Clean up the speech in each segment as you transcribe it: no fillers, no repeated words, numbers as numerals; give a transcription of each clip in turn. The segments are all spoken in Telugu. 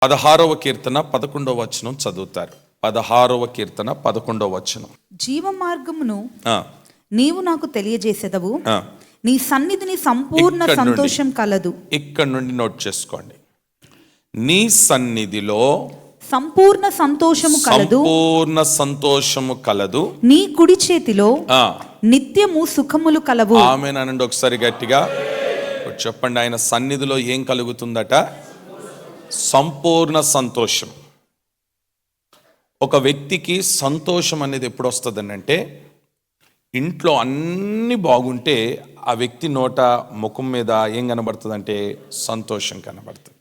16వ కీర్తన 11వ వచనం చదువుతారు. 16వ కీర్తన 11వ వచనం. జీవ మార్గమును నీవు నాకు తెలియజేసేదవు, నీ సన్నిధిని సంపూర్ణ సంతోషం కలదు. ఇక్కడ నుండి నోట్ చేసుకోండి. నీ సన్నిధిలో సంపూర్ణ సంతోషము కలదు, సంపూర్ణ సంతోషము కలదు. నీ కుడి చేతిలో నిత్యము సుఖములు కలవు. ఆమేన్ అనండి ఒకసారి గట్టిగా చెప్పండి. ఆయన సన్నిధిలో ఏం కలుగుతుందట? సంపూర్ణ సంతోషం. ఒక వ్యక్తికి సంతోషం అనేది ఎప్పుడు వస్తుందని అంటే, ఇంట్లో అన్నీ బాగుంటే ఆ వ్యక్తి నోట ముఖం మీద ఏం కనబడుతుంది అంటే సంతోషం కనబడుతుంది.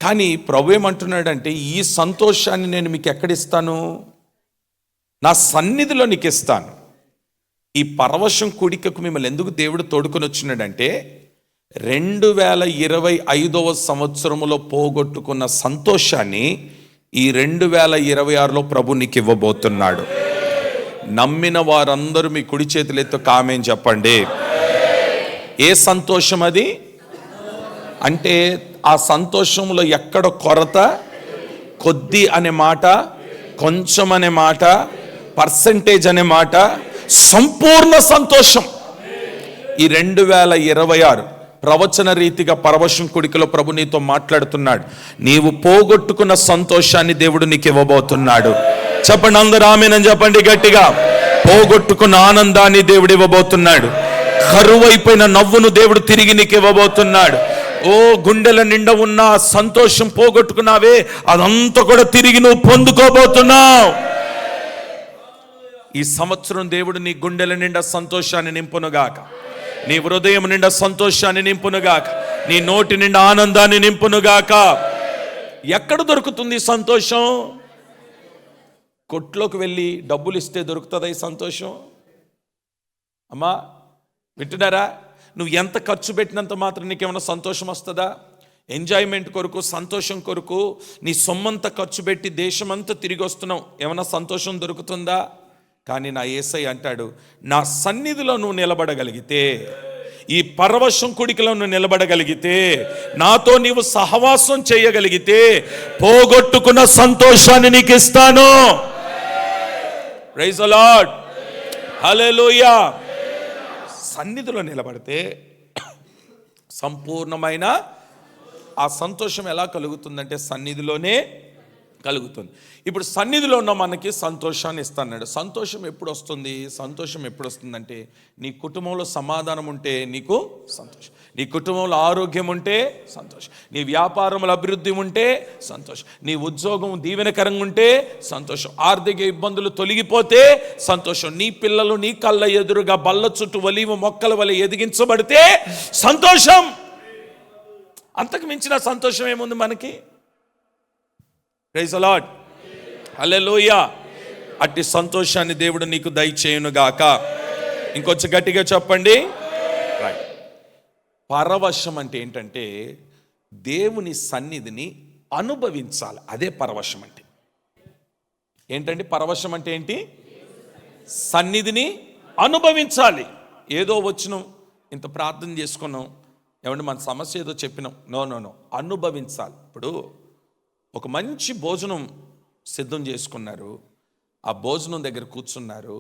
కానీ ప్రభు ఏమంటున్నాడంటే, ఈ సంతోషాన్ని నేను మీకు ఎక్కడిస్తాను? నా సన్నిధిలో నీకు ఇస్తాను. ఈ పరవశం కూడికకు మిమ్మల్ని ఎందుకు దేవుడు తోడుకొని వచ్చినాడంటే, 2025వ సంవత్సరములో పోగొట్టుకున్న సంతోషాన్ని ఈ 2026లో ప్రభు నీకు ఇవ్వబోతున్నాడు. నమ్మిన వారందరూ మీ కుడి చేతులెత్తు ఆమేన్ చెప్పండి. ఏ సంతోషం అది? అంటే ఆ సంతోషంలో ఎక్కడ కొరత, కొద్ది అనే మాట, కొంచెం అనే మాట, పర్సెంటేజ్ అనే మాట, సంపూర్ణ సంతోషం. ఈ 2026 ప్రవచన రీతిగా పరవశం కుడికలో ప్రభు నీతో మాట్లాడుతున్నాడు. నీవు పోగొట్టుకున్న సంతోషాన్ని దేవుడు నీకు ఇవ్వబోతున్నాడు. చెప్పండి అందరూ ఆమేన్ అని చెప్పండి గట్టిగా. పోగొట్టుకున్న ఆనందాన్ని దేవుడు ఇవ్వబోతున్నాడు. కరువైపోయిన నవ్వును దేవుడు తిరిగి నీకు ఇవ్వబోతున్నాడు. ఓ గుండెల నిండా ఉన్న సంతోషం పోగొట్టుకున్నావే, అదంతా కూడా తిరిగి నువ్వు పొందుకోబోతున్నావు. ఈ సంవత్సరం దేవుడు నీ గుండెల నిండా సంతోషాన్ని నింపునుగాక, నీ హృదయం నిండా సంతోషాన్ని నింపునుగాక, నీ నోటి నిండా ఆనందాన్ని నింపునుగాక. ఎక్కడ దొరుకుతుంది సంతోషం? కొట్లోకి వెళ్ళి డబ్బులు ఇస్తే దొరుకుతుందా ఈ సంతోషం? అమ్మా వింటున్నారా? నువ్వు ఎంత ఖర్చు పెట్టినంత మాత్రం నీకేమైనా సంతోషం వస్తుందా? ఎంజాయ్మెంట్ కొరకు, సంతోషం కొరకు నీ సొమ్మంతా ఖర్చు పెట్టి దేశమంతా తిరిగి వస్తున్నావు, ఏమైనా సంతోషం దొరుకుతుందా? కానీ నా యేసయ్య అంటాడు, నా సన్నిధిలో నువ్వు నిలబడగలిగితే, ఈ పరవశం కుడికలో నువ్వు నిలబడగలిగితే, నాతో నీవు సహవాసం చేయగలిగితే, పోగొట్టుకున్న సంతోషాన్ని నీకు ఇస్తాను. ప్రైజ్ ది లార్డ్, హల్లెలూయా. సన్నిధిలో నిలబడితే సంపూర్ణమైన ఆ సంతోషం ఎలా కలుగుతుందంటే సన్నిధిలోనే కలుగుతుంది. ఇప్పుడు సన్నిధిలో ఉన్న మనకి సంతోషాన్ని ఇస్తాడు. సంతోషం ఎప్పుడు వస్తుంది? సంతోషం ఎప్పుడు వస్తుందంటే, నీ కుటుంబంలో సమాధానం ఉంటే నీకు సంతోషం, నీ కుటుంబంలో ఆరోగ్యం ఉంటే సంతోషం, నీ వ్యాపారంలో అభివృద్ధి ఉంటే సంతోషం, నీ ఉద్యోగం దీవెనకరంగా ఉంటే సంతోషం, ఆర్థిక ఇబ్బందులు తొలగిపోతే సంతోషం, నీ పిల్లలు నీ కళ్ళ ఎదురుగా బల్ల చుట్టూ ఒలీవ మొక్కల వలె ఎదిగించబడితే సంతోషం. అంతకు మించిన సంతోషం ఏముంది మనకి? ప్రైజ్ ది లార్డ్, హల్లెలూయా. అట్టి సంతోషాన్ని దేవుడు నీకు దయచేయునుగాక. ఇంకొంచెం గట్టిగా చెప్పండి. రైట్. పరవశం అంటే ఏంటంటే దేవుని సన్నిధిని అనుభవించాలి. అదే పరవశం అంటే. ఏంటండి పరవశం అంటే ఏంటి? సన్నిధిని అనుభవించాలి. ఏదో వచ్చినాం, ఇంత ప్రార్థన చేసుకున్నాం, ఏమంటే మన సమస్య ఏదో చెప్పినాం, నో అనుభవించాలి. ఇప్పుడు ఒక మంచి భోజనం సిద్ధం చేసుకున్నారు, ఆ భోజనం దగ్గర కూర్చున్నారు,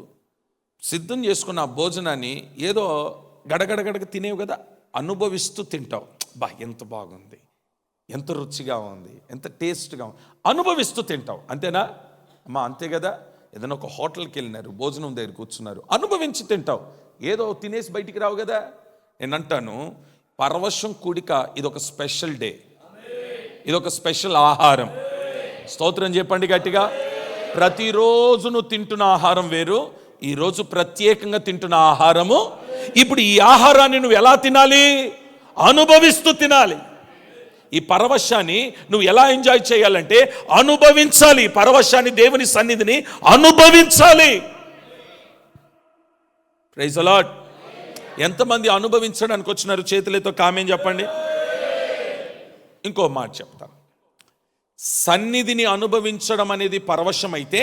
సిద్ధం చేసుకున్న ఆ భోజనాన్ని ఏదో గడగడగడగ తినేవు కదా, అనుభవిస్తూ తింటావు. ఎంత బాగుంది, ఎంత రుచిగా ఉంది, ఎంత టేస్ట్గా ఉంది, అనుభవిస్తూ తింటావు. అంతేనా అమ్మా? అంతే కదా. ఏదైనా ఒక హోటల్కి వెళ్ళినారు, భోజనం దగ్గర కూర్చున్నారు, అనుభవించి తింటావు. ఏదో తినేసి బయటికి రావు కదా. నేను అంటాను, పరవశం కూడిక ఇదొక స్పెషల్ డే, ఇదొక స్పెషల్ ఆహారం. స్తోత్రం చెప్పండి గట్టిగా. ప్రతిరోజు నువ్వు తింటున్న ఆహారం వేరు, ఈరోజు ప్రత్యేకంగా తింటున్న ఆహారము. ఇప్పుడు ఈ ఆహారాన్ని నువ్వు ఎలా తినాలి? అనుభవిస్తూ తినాలి. ఈ పరవశాన్ని నువ్వు ఎలా ఎంజాయ్ చేయాలంటే అనుభవించాలి. పరవశాన్ని, దేవుని సన్నిధిని అనుభవించాలి. Praise the Lord. ఎంతమంది అనుభవించడానికి వచ్చినారు? చేతులతో ఆమేన్ చెప్పండి. ఇంకో మాట చెప్తాను. సన్నిధిని అనుభవించడం అనేది పరవశం అయితే,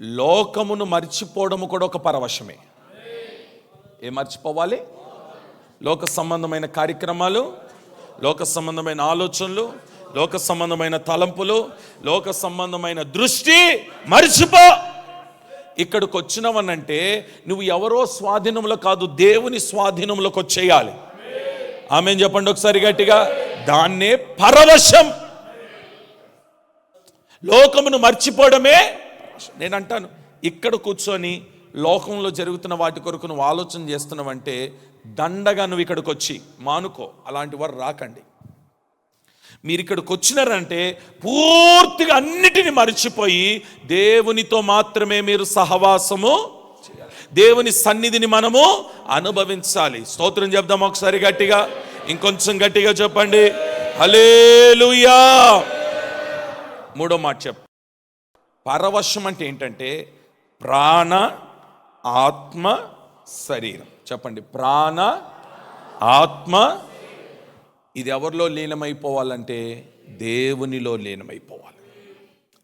లోకమును మర్చిపోవడము కూడా ఒక పరవశమే. ఏం మర్చిపోవాలి? లోక సంబంధమైన కార్యక్రమాలు, లోక సంబంధమైన ఆలోచనలు, లోక సంబంధమైన తలంపులు, లోక సంబంధమైన దృష్టి మరిచిపో. ఇక్కడికి వచ్చినవనంటే నువ్వు ఎవరో స్వాధీనంలో కాదు, దేవుని స్వాధీనంలోకి వచ్చేయాలి. ఆమేన్ చెప్పండి ఒకసారి గట్టిగా. దాన్నే పరవశం. లోకమును మర్చిపోవడమే. నేను అంటాను, ఇక్కడ కూర్చొని లోకంలో జరుగుతున్న వాటి కొరకు నువ్వు ఆలోచన చేస్తున్నావంటే దండగా నువ్వు ఇక్కడికి వచ్చి మానుకో. అలాంటి వారు రాకండి. మీరు ఇక్కడికి వచ్చినారంటే పూర్తిగా అన్నిటిని మర్చిపోయి దేవునితో మాత్రమే మీరు సహవాసము చేయాలి. దేవుని సన్నిధిని మనము అనుభవించాలి. స్తోత్రం చెప్దాం ఒకసారి గట్టిగా, ఇంకొంచెం గట్టిగా చెప్పండి, హల్లెలూయా. మూడో మాట చెప్పు. పరవశం అంటే ఏంటంటే ప్రాణ, ఆత్మ, శరీరం. చెప్పండి, ప్రాణ, ఆత్మ. ఇది ఎవరిలో లీనమైపోవాలంటే దేవునిలో లీనమైపోవాలి.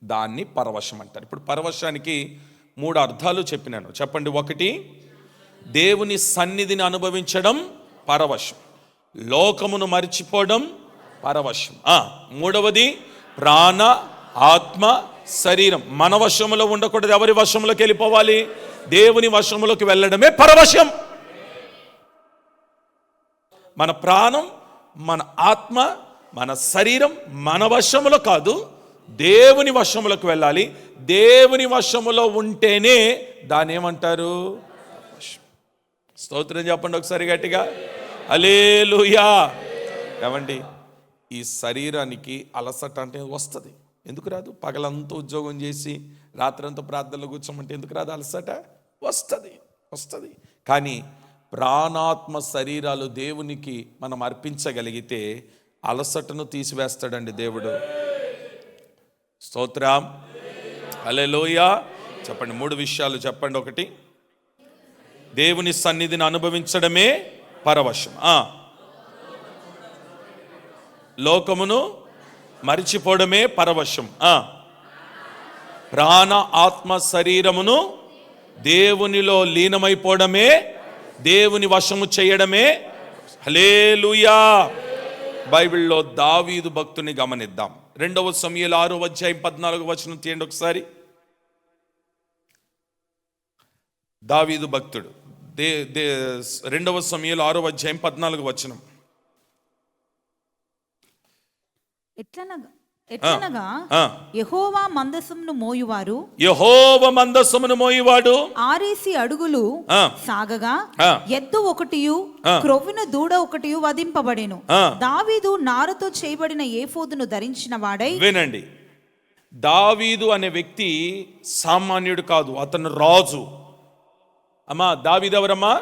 దాన్ని పరవశం అంటారు. ఇప్పుడు పరవశానికి 3 అర్థాలు చెప్పినాను. చెప్పండి. 1, దేవుని సన్నిధిని అనుభవించడం పరవశం. లోకమును మరిచిపోవడం పరవశం. 3వది ప్రాణ, ఆత్మ, శరీరం. మన వశంలో ఉండకూడదు. ఎవరి వశంలోకి వెళ్ళిపోవాలి? దేవుని వశంలోకి వెళ్ళడమే పరవశం. మన ప్రాణం, మన ఆత్మ, మన శరీరం మన వశములో కాదు, దేవుని వశములకు వెళ్ళాలి. దేవుని వశములో ఉంటేనే దాన్ని ఏమంటారు? స్తోత్రం చెప్పండి ఒకసారి గట్టిగా, హల్లెలూయా. ఏమండి, ఈ శరీరానికి అలసట అంటే వస్తుంది. ఎందుకు రాదు? పగలంతా ఉద్యోగం చేసి రాత్రంతా ప్రార్థనలో కూర్చోమంటే ఎందుకు రాదు అలసట? వస్తుంది. కానీ ప్రాణాత్మ శరీరాలు దేవునికి మనం అర్పించగలిగితే అలసటను తీసివేస్తాడండి దేవుడు. స్తోత్రం, హల్లెలూయా. చెప్పండి 3 విషయాలు చెప్పండి. 1, దేవుని సన్నిధిని అనుభవించడమే పరవశం. లోకమును మరిచిపోవడమే పరవశం. ప్రాణ, ఆత్మ, శరీరమును దేవునిలో లీనమైపోవడమే, దేవుని వశము చేయడమే. హల్లెలూయా. బైబిల్లో దావీదు భక్తుని గమనిద్దాం. 2వ సమూయేలు 6వ అధ్యాయం 14వ వచనం తీయండి ఒకసారి. దావీదు భక్తుడు 2వ సమూయేలు 6వ అధ్యాయం 14వ వచనం. ఎట్లనగా యెహోవా మందసమును మోయువారు, యెహోవా మందసమును మోయువాడు 6 అడుగులు సాగగా ఎద్దు 1 క్రొవ్విన దూడ 1 వధింపబడెను. దావీదు నారతో చేయబడిన ఏఫోదును ధరించిన వాడై. వినండి, దావీదు అనే వ్యక్తి సామాన్యుడు కాదు, అతను రాజు. అమ్మా, దావీదు ఎవరమ్మా?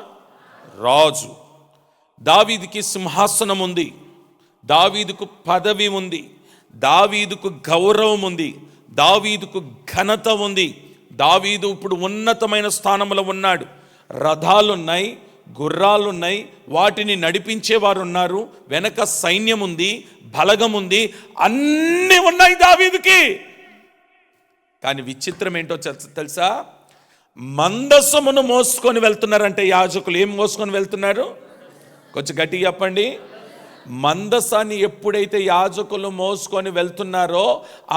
రాజు. దావీదుకి సింహాసనం ఉంది, దావీదుకు పదవి ఉంది, దావీదుకు గౌరవం ఉంది, దావీదుకు ఘనత ఉంది. దావీదు ఇప్పుడు ఉన్నతమైన స్థానంలో ఉన్నాడు. రథాలున్నాయి, గుర్రాలున్నాయి, వాటిని నడిపించేవారు ఉన్నారు, వెనక సైన్యం ఉంది, బలగం ఉంది, అన్నీ ఉన్నాయి దావీదుకి. కానీ విచిత్రం ఏంటో తెలుసా? మందసమును మోసుకొని వెళ్తున్నారంటే యాజకులు ఏం మోసుకొని వెళ్తున్నారు? కొంచెం గట్టిగా చెప్పండి. మందసాన్ని ఎప్పుడైతే యాజకులు మోసుకొని వెళ్తున్నారో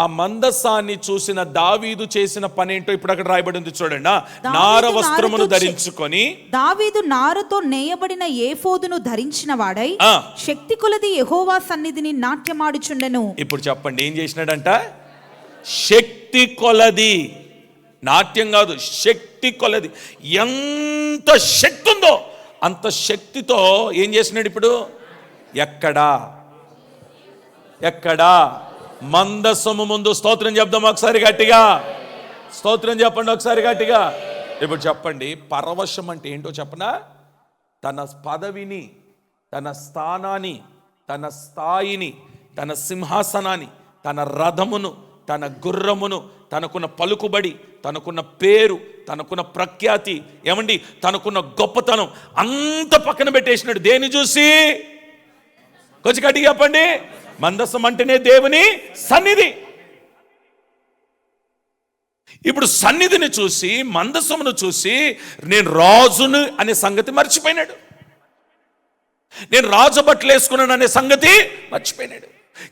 ఆ మందసాన్ని చూసిన దావీదు చేసిన పని ఏంటో ఇప్పుడు అక్కడ రాయబడి ఉంది చూడండి. నార వస్త్రమును ధరించుకొని, దావీదు నారతో నేయబడిన ఏఫోదును ధరించిన వాడై శక్తి కొలది యెహోవా సన్నిధిని నాట్యమాడుచుండెను. ఇప్పుడు చెప్పండి, ఏం చేసినాడంట? శక్తి కొలది. నాట్యం కాదు, శక్తి కొలది. ఎంత శక్తి ఉందో అంత శక్తితో ఏం చేసినాడు ఇప్పుడు? ఎక్కడా మందసము ముందు. స్తోత్రం చెప్దాం ఒకసారి గట్టిగా, స్తోత్రం చెప్పండి ఒకసారి గట్టిగా. ఇప్పుడు చెప్పండి, పరవశం అంటే ఏంటో చెప్పనా? తన పదవిని, తన స్థానాన్ని, తన స్థాయిని, తన సింహాసనాన్ని, తన రథమును, తన గుర్రమును, తనకున్న పలుకుబడి, తనకున్న పేరు, తనకున్న ప్రఖ్యాతి, ఏమండి తనకున్న గొప్పతనం అంత పక్కన పెట్టేసినాడు. దేని చూసి? కొంచెం గట్టిగా చెప్పండి. మందసం అంటేనే దేవుని సన్నిధి. ఇప్పుడు సన్నిధిని చూసి, మందసమును చూసి నేను రాజును అనే సంగతి మర్చిపోయినాడు. నేను రాజు బట్టలు వేసుకున్నాను అనే సంగతి మర్చిపోయినాడు.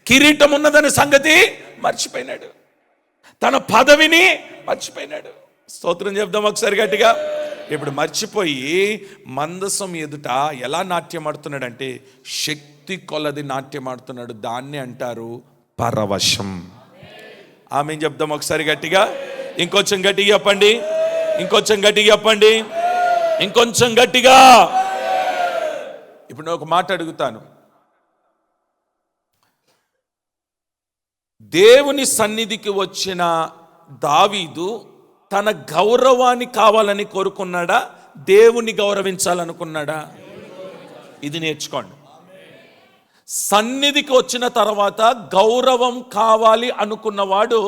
కిరీటం ఉన్నదనే సంగతి మర్చిపోయినాడు, తన పదవిని మర్చిపోయినాడు. స్తోత్రం చెప్దాం ఒకసారి గట్టిగా. ఇప్పుడు మర్చిపోయి మందసం ఎదుట ఎలా నాట్యం ఆడుతున్నాడంటే శక్తి కొలది నాట్యం ఆడుతున్నాడు. దాన్ని అంటారు పరవశం. ఆమేన్ చెప్దాం ఒకసారి గట్టిగా. ఇంకొంచెం గట్టిగా చెప్పండి, ఇంకొంచెం గట్టిగా చెప్పండి, ఇంకొంచెం గట్టిగా. ఇప్పుడు నేను ఒక మాట అడుగుతాను. దేవుని సన్నిధికి వచ్చిన దావీదు తన గౌరవాన్ని కావాలని కోరుకున్నాడా, దేవుని గౌరవించాలనుకున్నాడా? ఇది నేర్చుకోండి. సన్నిధికి వచ్చిన తర్వాత గౌరవం కావాలి అనుకున్నవాడు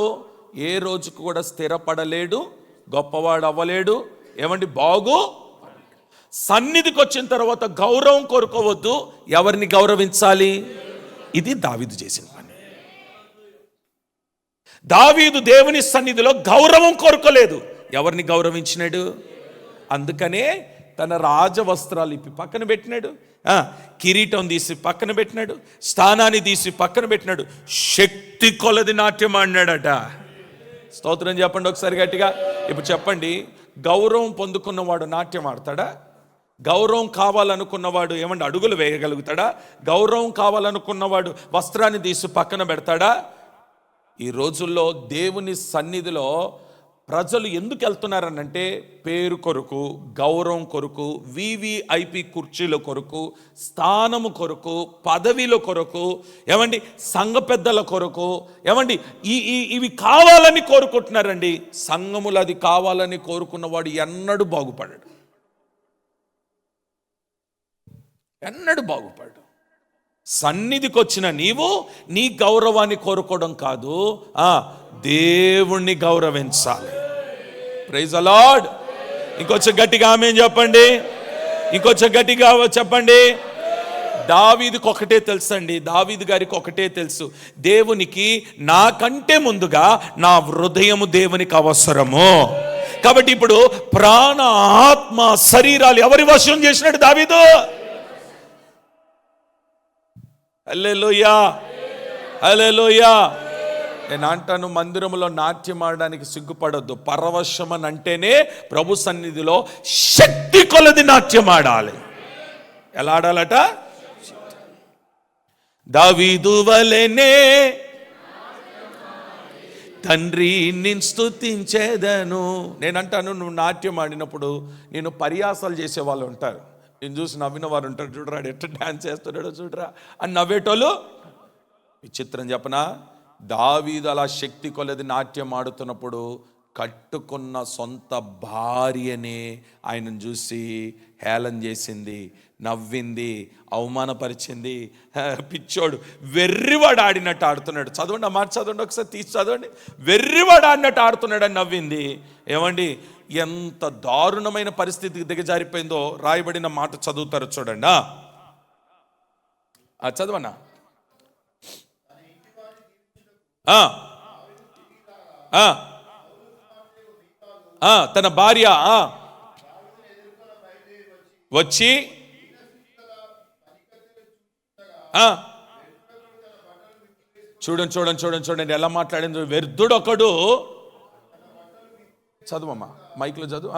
ఏ రోజుకు కూడా స్థిరపడలేడు, గొప్పవాడు అవ్వలేడు. ఏమండి సన్నిధికి వచ్చిన తర్వాత గౌరవం కోరుకోవద్దు, ఎవరిని గౌరవించాలి? ఇది దావీదు చేసిన పని. దావీదు దేవుని సన్నిధిలో గౌరవం కోరుకోలేదు, ఎవరిని గౌరవించినాడు? అందుకనే తన రాజవస్త్రాలు ఇప్పి పక్కన పెట్టినాడు, కిరీటం తీసి పక్కన పెట్టినాడు, స్థానాన్ని తీసి పక్కన పెట్టినాడు, శక్తి కొలది నాట్యం ఆడినాడట. స్తోత్రం చెప్పండి ఒకసారి గట్టిగా. ఇప్పుడు చెప్పండి, గౌరవం పొందుకున్నవాడు నాట్యం ఆడతాడా? గౌరవం కావాలనుకున్నవాడు ఏమంటే అడుగులు వేయగలుగుతాడా? గౌరవం కావాలనుకున్నవాడు వస్త్రాన్ని తీసి పక్కన పెడతాడా? ఈ రోజుల్లో దేవుని సన్నిధిలో ప్రజలు ఎందుకు వెళ్తున్నారనంటే పేరు కొరకు, గౌరవం కొరకు, వివిఐపి కుర్చీల కొరకు, స్థానము కొరకు, పదవిల కొరకు, ఏమండి సంఘ పెద్దల కొరకు, ఏమండి ఇవి కావాలని కోరుకుంటున్నారండి. సంఘములు అది కావాలని కోరుకున్నవాడు ఎన్నడూ బాగుపడాడు, ఎన్నడూ బాగుపడు. సన్నిధికి వచ్చిన నీవు నీ గౌరవాన్ని కోరుకోవడం కాదు, దేవుణ్ణి గౌరవించాలి. Praise the Lord. ఇంకొంచెం గట్టిగా ఆమేన్ చెప్పండి, ఇంకొంచెం గట్టిగా చెప్పండి. దావీదుకి ఒకటే తెలుసు అండి, దావీదు గారికి ఒకటే తెలుసు, దేవునికి నాకంటే ముందుగా నా హృదయము దేవునికి అవసరము. కాబట్టి ఇప్పుడు ప్రాణ, ఆత్మ, శరీరాలు ఎవరి వశం చేసినాడు దావీదు? హల్లెలూయా, హల్లెలూయా. నేను అంటాను, మందిరంలో నాట్యం ఆడడానికి సిగ్గుపడొద్దు. పరవశం అని అంటేనే ప్రభు సన్నిధిలో శక్తి కొలది నాట్యం ఆడాలి. ఎలా ఆడాలట? దావీదు వలెనే తండ్రి నిన్ను స్తుతించేదను. నేనంటాను, నువ్వు నాట్యం ఆడినప్పుడు నేను పరిహాసాలు చేసే వాళ్ళు ఉంటారు, నేను చూసి నవ్విన వారు ఉంటారు. చూడరా ఎట్లా డ్యాన్స్ చేస్తున్నాడో చూడరా అని నవ్వేటోళ్ళు. విచిత్రం చెప్పనా, దావీదు అలా శక్తి కొలది నాట్యం ఆడుతున్నప్పుడు కట్టుకున్న సొంత భార్యనే ఆయనను చూసి హేళన చేసింది, నవ్వింది, అవమానపరిచింది. పిచ్చోడు వెర్రివాడు ఆడినట్టు ఆడుతున్నాడు. చదవండి ఆ మాట, చదవండి ఒకసారి తీసి చదవండి. వెర్రివాడు ఆడినట్టు ఆడుతున్నాడని నవ్వింది. ఏమండి, ఎంత దారుణమైన పరిస్థితికి దిగజారిపోయిందో రాయబడిన మాట చదువుతారు చూడండి. చదవన్నా. తన భార్య వచ్చి చూడండి చూడండి చూడండి చూడండి ఎలా మాట్లాడింది. వ్యర్థుడొకడు, చదువమ్మా మైక్లో చదువు.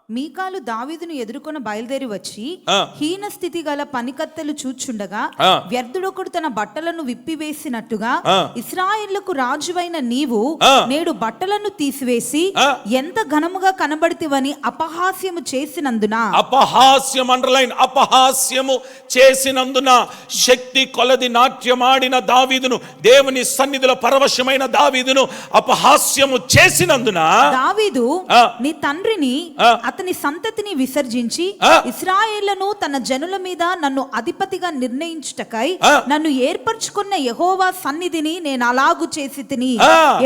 మీకాలు దావీదును ఎదుర్కొని బయలుదేరి వచ్చి హీన స్థితి గల పనికత్తెలు చూచుండగా వ్యర్థుడొకడు తన బట్టలను విప్పివేసినట్టుగా ఇశ్రాయేలుకు రాజువైన నీవు నేడు బట్టలను తీసివేసి ఎంత ఘనముగా కనబడితివని అపహాస్యము చేసినందున, అపహాస్యం అండర్లైన్, అపహాస్యము చేసినందున శక్తి కొలది నాట్యమాడిన దావీదును, దేవుని సన్నిధిలో పరవశమైన దావీదును అపహాస్యము చేసినందున దావీదు నీ తండ్రిని అతని సంతతిని విసర్జించి ఇశ్రాయేలును తన జనుల మీద నన్ను అధిపతిగా నిర్ణయించుటకై నన్ను ఏర్పరచుకున్న యెహోవా సన్నిధిని నేను అలాగు చేసి తిని,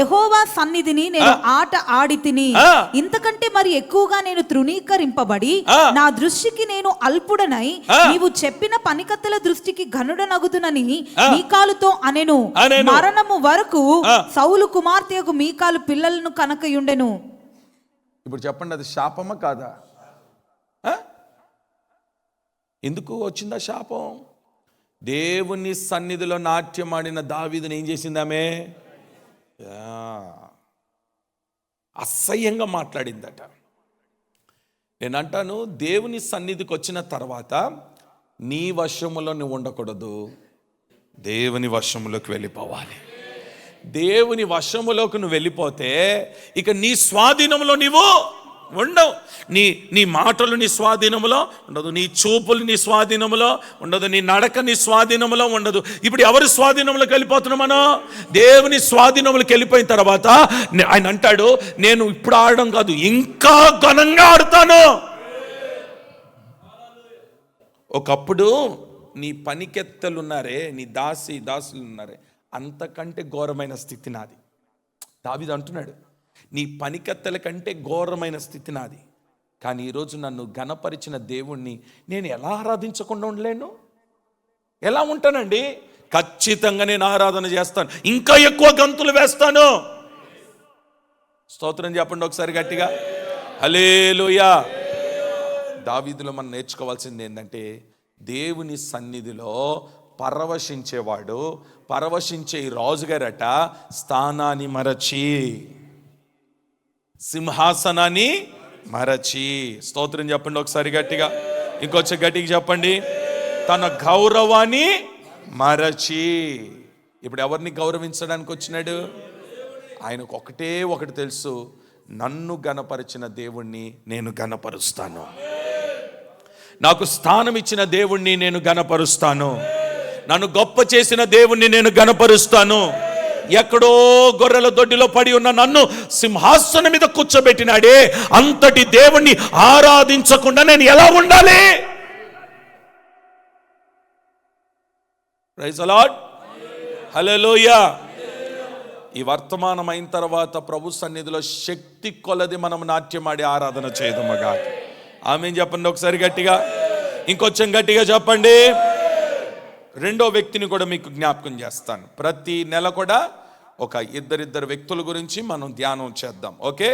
యెహోవా సన్నిధిని నేను ఆట ఆడి తిని, ఇంతకంటే మరి ఎక్కువగా నేను తృణీకరింపబడి నా దృష్టికి నేను అల్పుడనై నీవు చెప్పిన పనికత్తెల దృష్టికి ఘనుడనగుదునని మీకాలుతో అనెను. మరణము వరకు సౌలు కుమార్తెకు మీకాలు పిల్లలను కనకయుండెను. ఇప్పుడు చెప్పండి, అది శాపమా కాదా? ఎందుకు వచ్చిందా శాపం? దేవుని సన్నిధిలో నాట్యమాడిన దావీదుని ఏం చేసిందామే? అసహ్యంగా మాట్లాడిందట. నేను అంటాను, దేవుని సన్నిధికి వచ్చిన తర్వాత నీ వశములో నువ్వు ఉండకూడదు, దేవుని వశములోకి వెళ్ళిపోవాలి. దేవుని వశములోకి నువ్వు వెళ్ళిపోతే ఇక నీ స్వాధీనంలో నీవు ఉండవు. నీ మాటలు నీ స్వాధీనంలో ఉండదు, నీ చూపులు నీ స్వాధీనంలో ఉండదు, నీ నడక నీ స్వాధీనంలో ఉండదు. ఇప్పుడు ఎవరి స్వాధీనంలోకి వెళ్ళిపోతున్నాం మనం? దేవుని స్వాధీనంలోకి వెళ్ళిపోయిన తర్వాత ఆయన అంటాడు, నేను ఇప్పుడు ఆడడం కాదు, ఇంకా ఘనంగా ఆడుతాను. ఒకప్పుడు నీ పనికెత్తలు ఉన్నారే, నీ దాసులు ఉన్నారే, అంతకంటే ఘోరమైన స్థితి నాది. దావీదు అంటున్నాడు, నీ పనికత్తెల కంటే ఘోరమైన స్థితి నాది. కానీ ఈరోజు నన్ను ఘనపరిచిన దేవుణ్ణి నేను ఎలా ఆరాధించకుండా ఉండలేను? ఎలా ఉంటానండి? ఖచ్చితంగా నేను ఆరాధన చేస్తాను, ఇంకా ఎక్కువ గంతులు వేస్తాను. స్తోత్రం చెప్పండి ఒకసారి గట్టిగా, హల్లెలూయా. దావీదులో మనం నేర్చుకోవాల్సింది ఏంటంటే, దేవుని సన్నిధిలో పరవశించేవాడు, పరవశించే రాజుగారట స్థానాన్ని మరచి, సింహాసనాన్ని మరచి. స్తోత్రం చెప్పండి ఒకసారి గట్టిగా, ఇంకొంచెం గట్టిగా చెప్పండి, తన గౌరవాన్ని మరచి. ఇప్పుడు ఎవరిని గౌరవించడానికి వచ్చినాడు? ఆయనకు ఒకటి తెలుసు, నన్ను గణపరిచిన దేవుణ్ణి నేను గణపరుస్తాను, నాకు స్థానం ఇచ్చిన దేవుణ్ణి నేను గణపరుస్తాను, నన్ను గొప్ప చేసిన దేవుణ్ణి నేను గణపరుస్తాను. ఎక్కడో గొర్రెల దొడ్డిలో పడి ఉన్న నన్ను సింహాసనం మీద కూర్చోబెట్టినాడే, అంతటి దేవుణ్ణి ఆరాధించకుండా నేను ఎలా ఉండాలి? ప్రైజ్ ది లార్డ్, హల్లెలూయా. ఈ వర్తమానం అయిన తర్వాత ప్రభు సన్నిధిలో శక్తి కొలది మనం నాట్యమాడి ఆరాధన చేయదమగా. ఆమేన్ చెప్పండి ఒకసారి గట్టిగా, ఇంకొంచెం గట్టిగా చెప్పండి. రెండో వ్యక్తిని కూడా మీకు జ్ఞాపకం చేస్తాను. ప్రతి నెల కూడా ఒక ఇద్దరిద్దరు వ్యక్తుల గురించి మనం ధ్యానం చేద్దాం. ఓకే,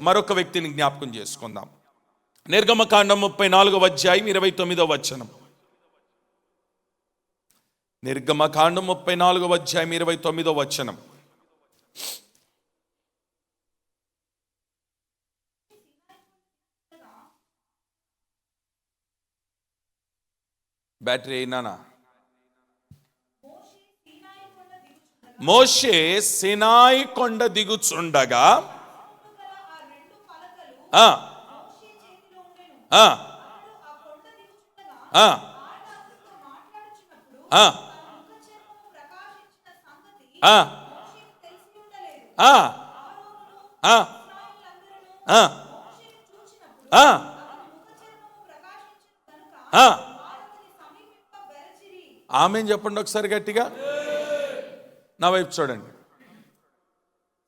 మరొక వ్యక్తిని జ్ఞాపకం చేసుకుందాం. నిర్గమకాండం 34వ అధ్యాయం 29వ వచనం. నిర్గమకాండం 34వ అధ్యాయం 29వ వచనం. బ్యాటరీ అయినానా? మోషే సీనాయి కొండ దిగుచుండగా ఆమేన్ చెప్పండి ఒకసారి గట్టిగా. నా వైపు చూడండి.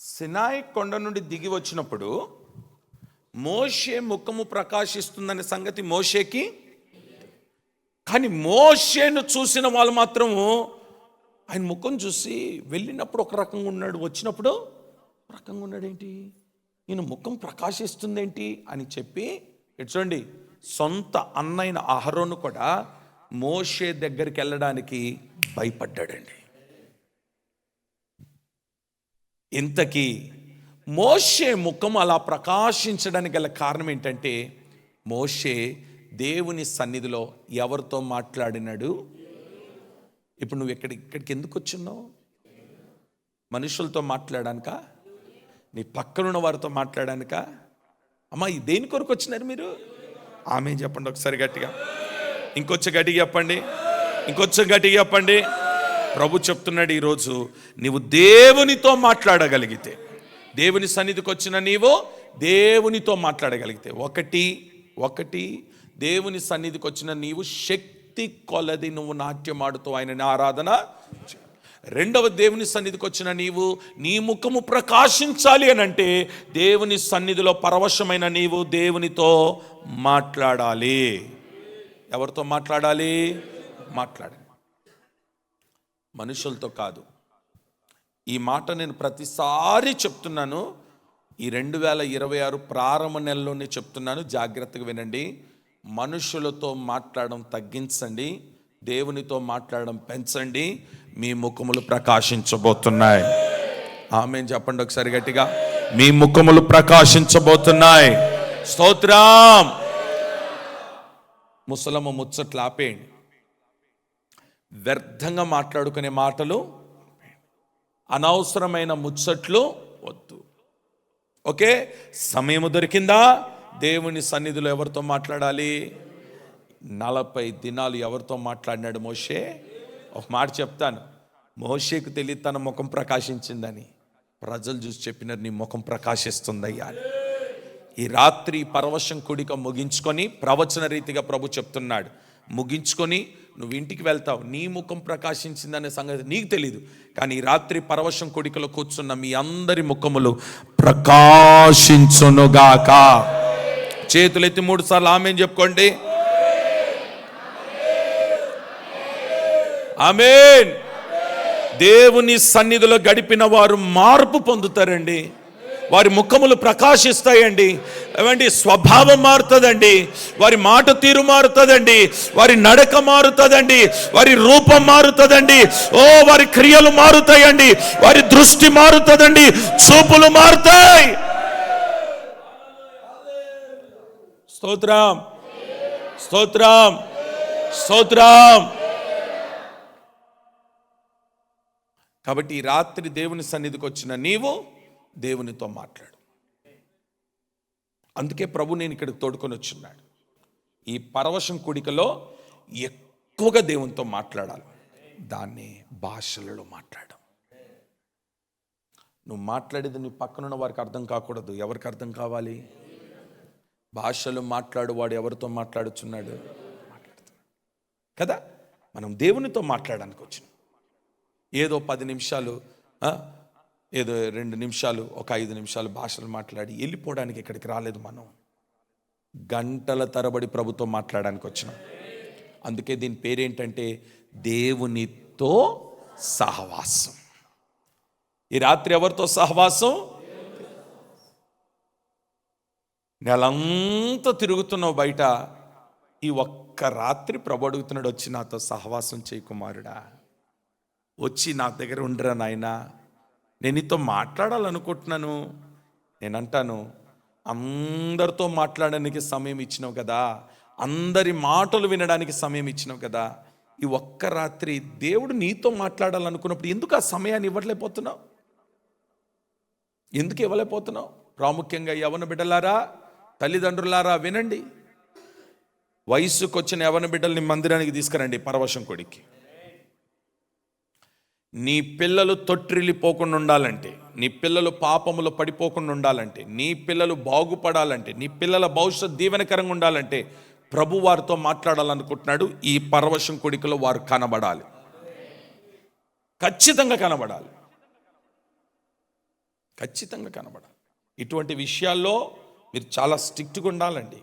సినాయి కొండ నుండి దిగి వచ్చినప్పుడు మోషే ముఖము ప్రకాశిస్తుందనే సంగతి మోషేకి, కానీ మోషేను చూసిన వాళ్ళు మాత్రము ఆయన ముఖం చూసి వెళ్ళినప్పుడు ఒక రకంగా ఉన్నాడు, వచ్చినప్పుడు ఒక రకంగా ఉన్నాడు. ఏంటి ఈయన ముఖం ప్రకాశిస్తుందేంటి అని చెప్పి, చూడండి, సొంత అన్నైన అహరోను కూడా మోషే దగ్గరికి వెళ్ళడానికి భయపడ్డాడండి. ఇంతకీ మోషే ముఖం అలా ప్రకాశించడానికి గల కారణం ఏంటంటే, మోషే దేవుని సన్నిధిలో ఎవరితో మాట్లాడినాడు? ఇప్పుడు నువ్వు ఇక్కడికి ఎందుకు వచ్చున్నావు? మనుషులతో మాట్లాడానిక? నీ పక్కనున్న వారితో మాట్లాడానిక? అమ్మా, ఈ దేని కొరకు వచ్చినారు మీరు? ఆమె చెప్పండి ఒకసారి గట్టిగా, ఇంకొంచెం గట్టిగా చెప్పండి, ఇంకొంచెం గట్టిగా చెప్పండి. ప్రభు చెప్తున్నాడు, ఈరోజు నీవు దేవునితో మాట్లాడగలిగితే, దేవుని సన్నిధికి వచ్చిన నీవు దేవునితో మాట్లాడగలిగితే, ఒకటి దేవుని సన్నిధికి వచ్చిన నీవు శక్తి కొలది నువ్వు నాట్యమాడుతూ ఆయనని ఆరాధన. రెండవ, దేవుని సన్నిధికి వచ్చిన నీవు నీ ముఖము ప్రకాశించాలి అని అంటే దేవుని సన్నిధిలో పరవశమైన నీవు దేవునితో మాట్లాడాలి. ఎవరితో మాట్లాడాలి? మాట్లాడాలి, మనుషులతో కాదు. ఈ మాట నేను ప్రతిసారి చెప్తున్నాను. ఈ 2026 ప్రారంభ నెలలోనే చెప్తున్నాను, జాగ్రత్తగా వినండి. మనుషులతో మాట్లాడడం తగ్గించండి, దేవునితో మాట్లాడడం పెంచండి, మీ ముఖములు ప్రకాశించబోతున్నాయి. ఆమేన్ చెప్పండి ఒకసారి గట్టిగా. మీ ముఖములు ప్రకాశించబోతున్నాయి. స్తోత్రం. ముసలమ్మ ముచ్చట్లు ఆపేయండి. వ్యర్థంగా మాట్లాడుకునే మాటలు, అనవసరమైన ముచ్చట్లు వద్దు. ఓకే, సమయం దొరికిందా? దేవుని సన్నిధిలో ఎవరితో మాట్లాడాలి? 40 దినాలు ఎవరితో మాట్లాడినాడు మోషే? ఒక మాట చెప్తాను, మోషేకు తెలియదు తన ముఖం ప్రకాశించిందని. ప్రజలు చూసి చెప్పినారు, నీ ముఖం ప్రకాశిస్తుందయ్యా. ఈ రాత్రి పరవశం కూడిక ముగించుకొని, ప్రవచన రీతిగా ప్రభు చెప్తున్నాడు, ముగించుకొని నువ్వు ఇంటికి వెళ్తావు, నీ ముఖం ప్రకాశించిందనే సంగతి నీకు తెలీదు. కానీ ఈ రాత్రి పరవశం కూడికలో కూర్చున్న మీ అందరి ముఖములు ప్రకాశించునుగాక. చేతులెత్తి 3 సార్లు ఆమేన్ చెప్పుకోండి. ఆమేన్. దేవుని సన్నిధిలో గడిపిన వారు మార్పు పొందుతారండి. వారి ముఖములు ప్రకాశిస్తాయండి. ఏమండి, స్వభావం మారుతుందండి, వారి మాట తీరు మారుతుందండి, వారి నడక మారుతుందండి, వారి రూపం మారుతుందండి, వారి క్రియలు మారుతాయండి, వారి దృష్టి మారుతుందండి, చూపులు మారుతాయి. స్తోత్రం, స్తోత్రం, స్తోత్రం. కాబట్టి ఈ రాత్రి దేవుని సన్నిధికి వచ్చిన నీవు దేవునితో మాట్లాడు. అందుకే ప్రభు నేను ఇక్కడికి తోడుకొని వచ్చున్నాడు. ఈ పరవశం కూడికలో ఎక్కువగా దేవునితో మాట్లాడాలి. దాన్ని భాషలలో మాట్లాడడం. నువ్వు మాట్లాడేది నీ పక్కనున్న వారికి అర్థం కాకూడదు. ఎవరికి అర్థం కావాలి? భాషలు మాట్లాడువాడు ఎవరితో మాట్లాడుచున్నాడు? మాట్లాడుతున్నాడు కదా. మనం దేవునితో మాట్లాడడానికి వచ్చినాం. ఏదో 10 నిమిషాలు, ఏదో 2 నిమిషాలు, ఒక 5 నిమిషాలు భాషలు మాట్లాడి వెళ్ళిపోవడానికి ఇక్కడికి రాలేదు. మనం గంటల తరబడి ప్రభుతో మాట్లాడడానికి వచ్చినాం. అందుకే దీని పేరేంటంటే దేవునితో సహవాసం. ఈ రాత్రి ఎవరితో సహవాసం? నెలంతా తిరుగుతున్నావు బయట, ఈ ఒక్క రాత్రి ప్రభు అడుగుతున్నాడు, వచ్చి నాతో సహవాసం చేయి కుమారుడా, వచ్చి నా దగ్గర ఉండరా నాయనా, నేను నీతో మాట్లాడాలనుకుంటున్నాను. నేను అంటాను, అందరితో మాట్లాడడానికి సమయం ఇచ్చినావు కదా, అందరి మాటలు వినడానికి సమయం ఇచ్చినావు కదా, ఈ ఒక్క రాత్రి దేవుడు నీతో మాట్లాడాలనుకున్నప్పుడు ఎందుకు ఆ సమయాన్ని ఇవ్వలేకపోతున్నావు? ఎందుకు ఇవ్వలేకపోతున్నావు? ప్రాముఖ్యంగా యవ్వన బిడ్డలారా, తల్లిదండ్రులారా వినండి. వయసుకు వచ్చిన యవ్వన బిడ్డల్ని మందిరానికి తీసుకురండి పరవశం కొడికి. నీ పిల్లలు తొట్టిల్లిపోకుండా ఉండాలంటే, నీ పిల్లలు పాపములో పడిపోకుండా ఉండాలంటే, నీ పిల్లలు బాగుపడాలంటే, నీ పిల్లల భవిష్యత్ దీవెనకరంగా ఉండాలంటే ప్రభు వారితో మాట్లాడాలనుకుంటున్నాడు. ఈ పరవశం కొడికలో వారు కనబడాలి, ఖచ్చితంగా కనబడాలి, ఖచ్చితంగా కనబడాలి. ఇటువంటి విషయాల్లో మీరు చాలా స్ట్రిక్ట్గా ఉండాలండి.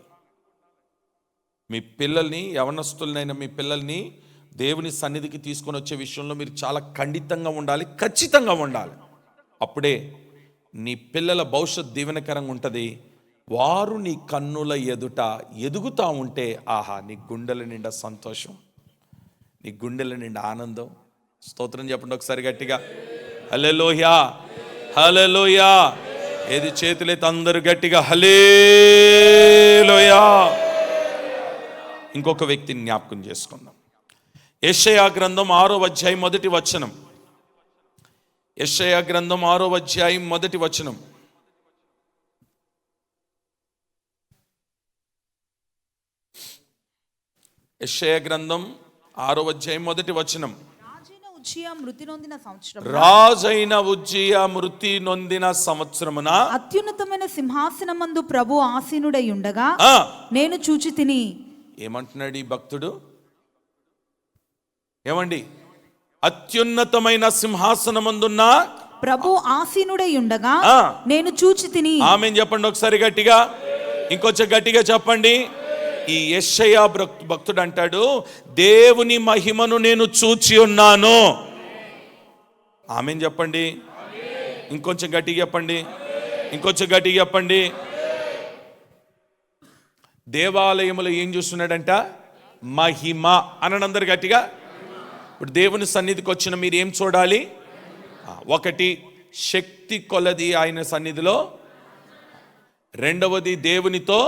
మీ పిల్లల్ని, యవనస్తులనైనా మీ పిల్లల్ని దేవుని సన్నిధికి తీసుకొని వచ్చే విషయంలో మీరు చాలా ఖండితంగా ఉండాలి, ఖచ్చితంగా ఉండాలి. అప్పుడే నీ పిల్లల భవిష్యత్ దీవెనకరంగా ఉంటుంది. వారు నీ కన్నుల ఎదుట ఎదుగుతూ ఉంటే, ఆహా, నీ గుండెల నిండా సంతోషం, నీ గుండెల నిండా ఆనందం. స్తోత్రం చెప్పండి ఒకసారి గట్టిగా. హల్లెలూయా, హల్లెలూయా. ఏది చేతులైతే అందరూ గట్టిగా హల్లెలూయా. ఇంకొక వ్యక్తిని జ్ఞాపకం చేసుకుందాం. యెషయా గ్రంథం 6వ అధ్యాయం 1వ వచనం. యెషయా గ్రంథం 6వ అధ్యాయం 1వ వచనం. యెషయా గ్రంథం 6వ అధ్యాయం 1వ వచనం. రాజైన ఉజ్జియా మృతి నొందిన సంవత్సరమున అత్యున్నతమైన సింహాసనమందు ప్రభు ఆసీనుడై ఉండగా నేను చూచి తిని. ఏమంటున్నాడు ఈ భక్తుడు? ఏమండి? అత్యున్నతమైన సింహాసనమందున్న ప్రభు ఆసీనుడై ఉండగా నేను చూచి తిని. ఆమేన్ చెప్పండి ఒకసారి గట్టిగా, ఇంకొంచెం గట్టిగా చెప్పండి. ఈ యెషయా భక్తుడు అంటాడు, దేవుని మహిమను నేను చూచి ఉన్నాను. ఆమేన్ చెప్పండి. ఇంకొంచెం గట్టిగా చెప్పండి, ఇంకొంచెం గట్టిగా చెప్పండి. దేవాలయములో ఏం చూస్తున్నాడంట? మహిమ అనండి అందరు గట్టిగా. ఇప్పుడు దేవుని సన్నిధికి వచ్చిన మీరు ఏం చూడాలి? ఒకటి, శక్తి కొలది ఆయన సన్నిధిలో. రెండవది, దేవునితో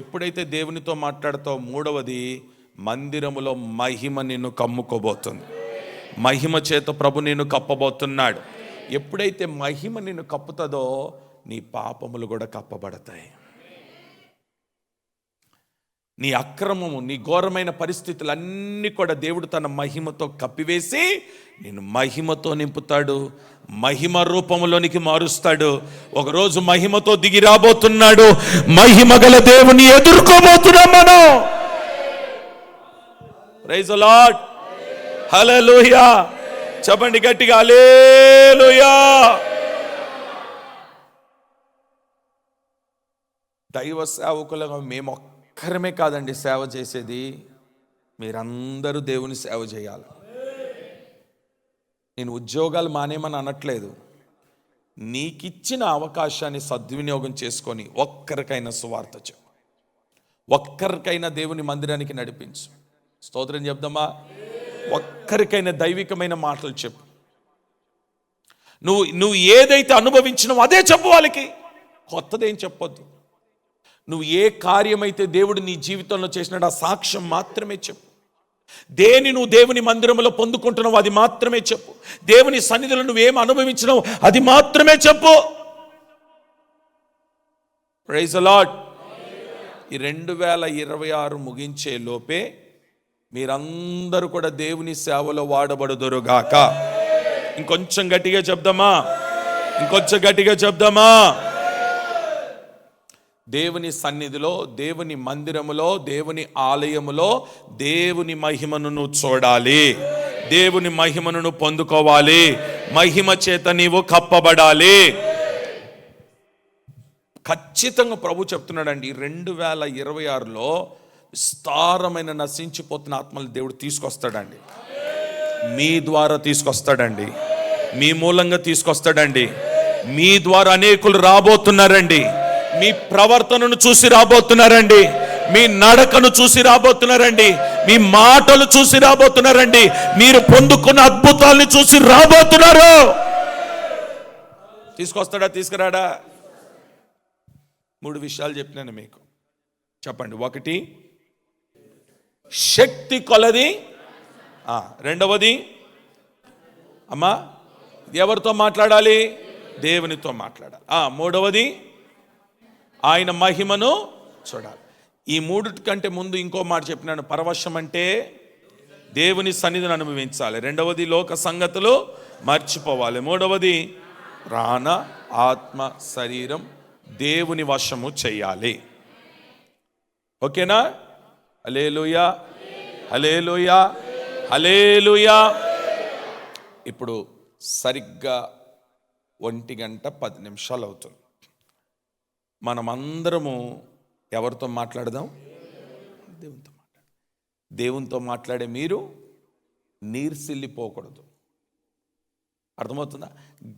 ఎప్పుడైతే దేవునితో మాట్లాడతావు. మూడవది, మందిరములో మహిమ నిన్ను కమ్ముకోబోతుంది. మహిమ చేత ప్రభు నిన్ను కప్పబోతున్నాడు. ఎప్పుడైతే మహిమ నిన్ను కప్పుతుందో నీ పాపములు కూడా కప్పబడతాయి. నీ అక్రమము, నీ ఘోరమైన పరిస్థితులన్నీ కూడా దేవుడు తన మహిమతో కప్పివేసి నేను మహిమతో నింపుతాడు. మహిమ రూపంలోనికి మారుస్తాడు. ఒకరోజు మహిమతో దిగి రాబోతున్నాడు. మహిమ గల దేవుని ఎదుర్కోబోతున్నాం మనం. Praise the Lord. హల్లెలూయా. చెప్పండి గట్టిగా, హల్లెలూయా. దైవ సేవకులుగా మేము ఒక్కరమే కాదండి సేవ చేసేది, మీరందరూ దేవుని సేవ చేయాలి. నేను ఉద్యోగాలు మానేమని అనట్లేదు. నీకిచ్చిన అవకాశాన్ని సద్వినియోగం చేసుకొని ఒక్కరికైనా సువార్త చెప్పు, ఒక్కరికైనా దేవుని మందిరానికి నడిపించు. స్తోత్రం చెప్దామా? ఒక్కరికైనా దైవికమైన మాటలు చెప్పు. నువ్వు ఏదైతే అనుభవించినావో అదే చెప్పు వాళ్ళకి, కొత్తదేం చెప్పొద్దు. నువ్వు ఏ కార్యమైతే దేవుడు నీ జీవితంలో చేసినాడు ఆ సాక్ష్యం మాత్రమే చెప్పు. దేని నువ్వు దేవుని మందిరంలో పొందుకుంటున్నావు అది మాత్రమే చెప్పు. దేవుని సన్నిధిలో నువ్వేం అనుభవించినావు అది మాత్రమే చెప్పు. Praise the Lord. ఈ 2026 ముగించే లోపే మీరందరూ కూడా దేవుని సేవలో వాడబడుదురుగాక. ఇంకొంచెం గట్టిగా చెప్దామా? ఇంకొంచెం గట్టిగా చెప్దామా? దేవుని సన్నిధిలో, దేవుని మందిరములో, దేవుని ఆలయములో దేవుని మహిమను నువ్వు చూడాలి. దేవుని మహిమను నువ్వు పొందుకోవాలి. మహిమ చేత నీవు కప్పబడాలి. ఖచ్చితంగా ప్రభు చెప్తున్నాడండి, 2026లో విస్తారమైన నశించిపోతున్న ఆత్మలు దేవుడు తీసుకొస్తాడండి. మీ ద్వారా తీసుకొస్తాడండి, మీ మూలంగా తీసుకొస్తాడండి. మీ ద్వారా అనేకులు రాబోతున్నారండి. మీ ప్రవర్తనను చూసి రాబోతున్నారండి. మీ నడకను చూసి రాబోతున్నారండి. మీ మాటలు చూసి రాబోతున్నారండి. మీరు పొందుకున్న అద్భుతాలను చూసి రాబోతున్నారు. తీసుకొస్తాడా? తీసుకురాడా? 3 విషయాలు చెప్పినాను మీకు. చెప్పండి. ఒకటి, శక్తి కొలది. రెండవది, అమ్మా ఎవరితో మాట్లాడాలి? దేవునితో మాట్లాడాలి. మూడవది, ఆయన మహిమను చూడాలి. ఈ 3 కంటే ముందు ఇంకో మాట చెప్పినాను. పరవశం అంటే దేవుని సన్నిధిని అనుభవించాలి. రెండవది, లోక సంగతులు మర్చిపోవాలి. మూడవది, ప్రాణ ఆత్మ శరీరం దేవుని వశము చేయాలి. ఓకేనా? హల్లెలూయా, హల్లెలూయా, హల్లెలూయా. ఇప్పుడు సరిగ్గా 1:10 అవుతుంది. మనమందరము ఎవరితో మాట్లాడదాం? దేవునితో మాట్లాడు. దేవునితో మాట్లాడే మీరు నీర్సిల్లిపోకూడదు. అర్థమవుతుందా?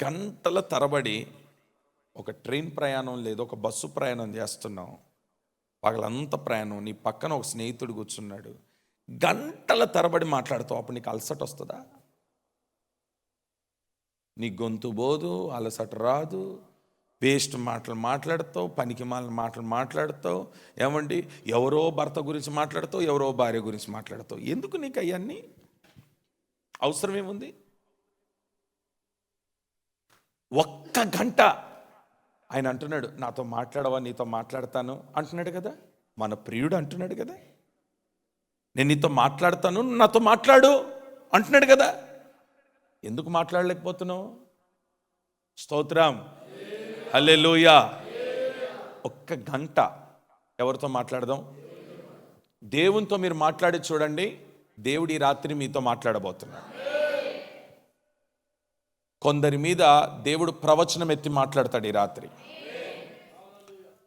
గంటల తరబడి ఒక ట్రైన్ ప్రయాణం లేదు, ఒక బస్సు ప్రయాణం చేస్తున్నాం, పగలంతా ప్రయాణం, నీ పక్కన ఒక స్నేహితుడు కూర్చున్నాడు, గంటల తరబడి మాట్లాడతావు. అప్పుడు నీకు అలసట వస్తుందా? నీ గొంతు పోదు, అలసట రాదు. వేస్ట్ మాటలు మాట్లాడతావు, పనికి మాలిన మాటలు మాట్లాడతావు. ఏమండి, ఎవరో భర్త గురించి మాట్లాడతావు, ఎవరో భార్య గురించి మాట్లాడతావు. ఎందుకు నీకు అవన్నీ అవసరం ఏముంది? ఒక్క గంట ఆయన అంటున్నాడు, నాతో మాట్లాడవా, నీతో మాట్లాడతాను అంటున్నాడు కదా. మన ప్రియుడు అంటున్నాడు కదా, నేను నీతో మాట్లాడతాను, నాతో మాట్లాడు అంటున్నాడు కదా. ఎందుకు మాట్లాడలేకపోతున్నావు? స్తోత్రం, హల్లెలూయా. ఒక్క గంట ఎవరితో మాట్లాడదాం? దేవునితో మీరు మాట్లాడి చూడండి. దేవుడు ఈ రాత్రి మీతో మాట్లాడబోతున్నాడు. కొందరి మీద దేవుడు ప్రవచనం ఎత్తి మాట్లాడతాడు ఈ రాత్రి.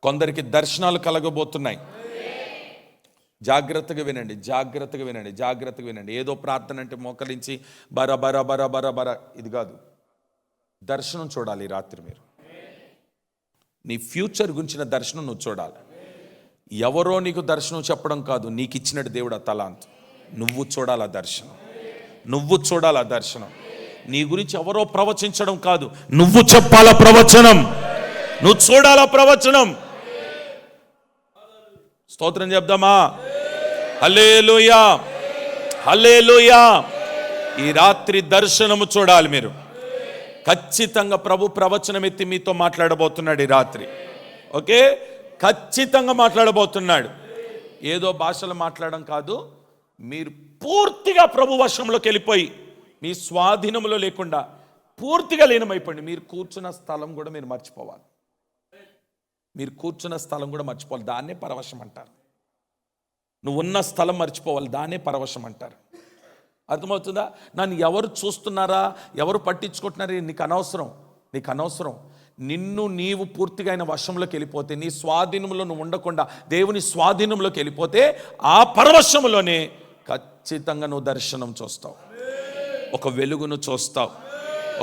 కొందరికి దర్శనాలు కలగబోతున్నాయి. జాగ్రత్తగా వినండి, జాగ్రత్తగా వినండి, జాగ్రత్తగా వినండి. ఏదో ప్రార్థన అంటే మోకరించి బర బర బర బర బర ఇది కాదు. దర్శనం చూడాలి ఈ రాత్రి. మీరు నీ ఫ్యూచర్ గురించిన దర్శనం నువ్వు చూడాలి. ఎవరో నీకు దర్శనం చెప్పడం కాదు, నీకు ఇచ్చినట్టు దేవుడు ఆ తలాంత్. నువ్వు చూడాల దర్శనం, నువ్వు చూడాల దర్శనం. నీ గురించి ఎవరో ప్రవచించడం కాదు, నువ్వు చెప్పాల ప్రవచనం, నువ్వు చూడాల ప్రవచనం. స్తోత్రం చెప్దామా? హల్లెలూయా, హల్లెలూయా. ఈ రాత్రి దర్శనము చూడాలి మీరు. ఖచ్చితంగా ప్రభు ప్రవచనం ఎత్తి మీతో మాట్లాడబోతున్నాడు ఈ రాత్రి. ఓకే, ఖచ్చితంగా మాట్లాడబోతున్నాడు. ఏదో భాషలు మాట్లాడడం కాదు, మీరు పూర్తిగా ప్రభు వశంలోకి వెళ్ళిపోయి మీ స్వాధీనంలో లేకుండా పూర్తిగా లీనమైపోండి. మీరు కూర్చున్న స్థలం కూడా మీరు మర్చిపోవాలి. మీరు కూర్చున్న స్థలం కూడా మర్చిపోవాలి. దాన్నే పరవశం అంటారు. నువ్వు ఉన్న స్థలం మర్చిపోవాలి, దాన్నే పరవశం అంటారు. అర్థమవుతుందా? నన్ను ఎవరు చూస్తున్నారా, ఎవరు పట్టించుకుంటున్నారా, నీకు అనవసరం, నీకు అనవసరం. నిన్ను నీవు పూర్తిగా ఆయన వశంలోకి వెళ్ళిపోతే, నీ స్వాధీనంలో నువ్వు ఉండకుండా దేవుని స్వాధీనంలోకి వెళ్ళిపోతే, ఆ పరవశంలోనే ఖచ్చితంగా నువ్వు దర్శనం చూస్తావు, ఒక వెలుగును చూస్తావు,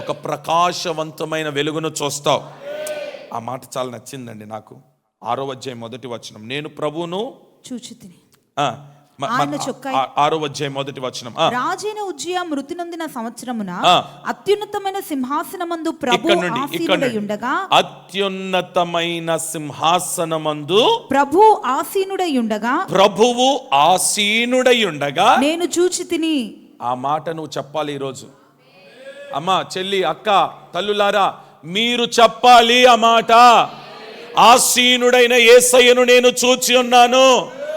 ఒక ప్రకాశవంతమైన వెలుగును చూస్తావు. ఆ మాట చాలా నచ్చిందండి నాకు. 6వ అధ్యాయం 1వ వచనం, నేను ప్రభువును చూచితిని. 6వ అధ్యాయం 1వ వచనం, రాజైన ఉజ్జియా మృతి నొందిన సంవత్సరమున అత్యున్నతమైన సింహాసనమందు ప్రభువు ఆసీనుడై ఉండగా, అత్యున్నతమైన సింహాసనమందు ప్రభువు ఆసీనుడై ఉండగా, ప్రభువు ఆసీనుడై ఉండగా నేను చూచితిని. ఆ మాట నువ్వు చెప్పాలి ఈరోజు. అమ్మా, చెల్లి, అక్క, తల్లులారా, మీరు చెప్పాలి ఆ మాట. ఆసీనుడైన యేసయ్యను నేను చూచి ఉన్నాను.